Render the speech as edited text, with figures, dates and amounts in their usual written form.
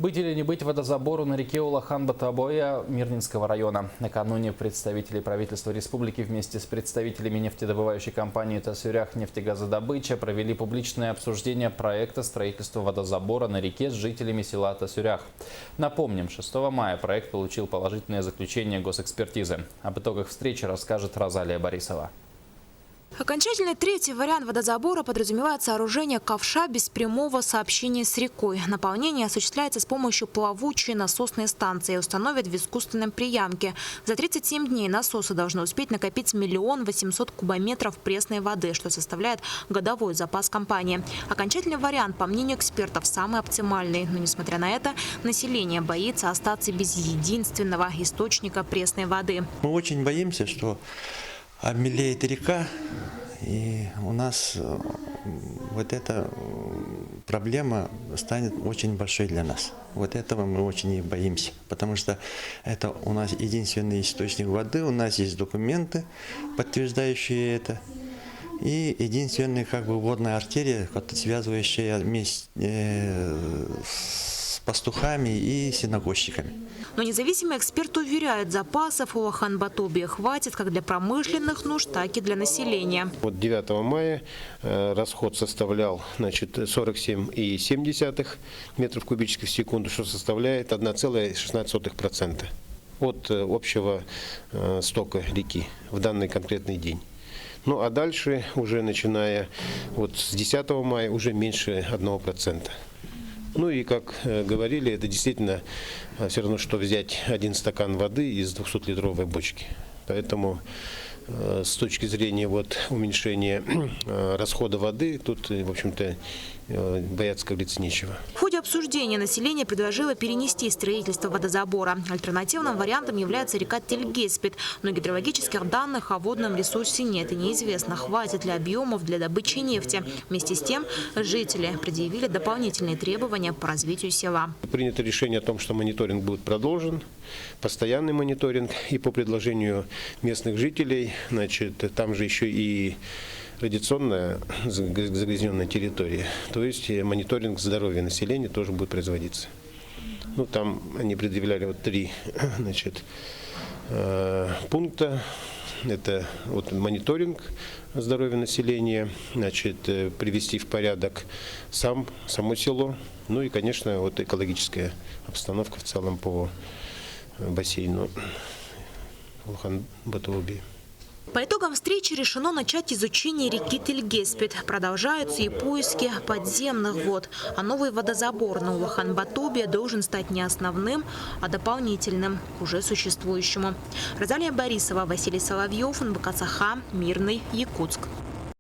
Быть или не быть водозабору на реке Улахан-Батабоя Мирнинского района. Накануне представители правительства республики вместе с представителями нефтедобывающей компании «Тасюрях нефтегазодобыча» провели публичное обсуждение проекта строительства водозабора на реке с жителями села Тасюрях. Напомним, 6 мая проект получил положительное заключение госэкспертизы. Об итогах встречи расскажет Розалия Борисова. Окончательный третий вариант водозабора подразумевает сооружение ковша без прямого сообщения с рекой. Наполнение осуществляется с помощью плавучей насосной станции и установят в искусственном приямке. За 37 дней насосы должны успеть накопить 1 800 000 кубометров пресной воды, что составляет годовой запас компании. Окончательный вариант, по мнению экспертов, самый оптимальный. Но, несмотря на это, население боится остаться без единственного источника пресной воды. Мы очень боимся, что обмелеет река, и у нас вот эта проблема станет очень большой для нас. Вот этого мы очень и боимся, потому что это у нас единственный источник воды, у нас есть документы, подтверждающие это, и единственная водная артерия, связывающая с пастухами и сенокосчиками. Но независимый эксперт уверяет, запасов у Улахан-Батабоя хватит как для промышленных нужд, так и для населения. Вот 9 мая расход составлял 47,7 метров кубических в секунду, что составляет 1,16% от общего стока реки в данный конкретный день. Ну а дальше, уже начиная с 10 мая, уже меньше 1%. Ну и, как говорили, это действительно все равно, что взять 1 стакан воды из 200-литровой бочки. Поэтому с точки зрения уменьшения расхода воды, тут, в общем-то, бояться, как говорится, нечего. В ходе обсуждения население предложило перенести строительство водозабора. Альтернативным вариантом является река Тельгеспет, но гидрологических данных о водном ресурсе нет и неизвестно, хватит ли объемов для добычи нефти. Вместе с тем, жители предъявили дополнительные требования по развитию села. Принято решение о том, что мониторинг будет продолжен, постоянный мониторинг, и по предложению местных жителей, там же еще и радиационная загрязненная территория, то есть мониторинг здоровья населения тоже будет производиться. Ну, там они предъявляли 3 пункта. Это мониторинг здоровья населения, привести в порядок само село, ну и, конечно, экологическая обстановка в целом по бассейну Улахан-Батабоя. По итогам встречи решено начать изучение реки Тельгеспет. Продолжаются и поиски подземных вод. А новый водозабор на Улахан-Батабое должен стать не основным, а дополнительным к уже существующему. Розалия Борисова, Василий Соловьев, НБК Саха, Мирный, Якутск.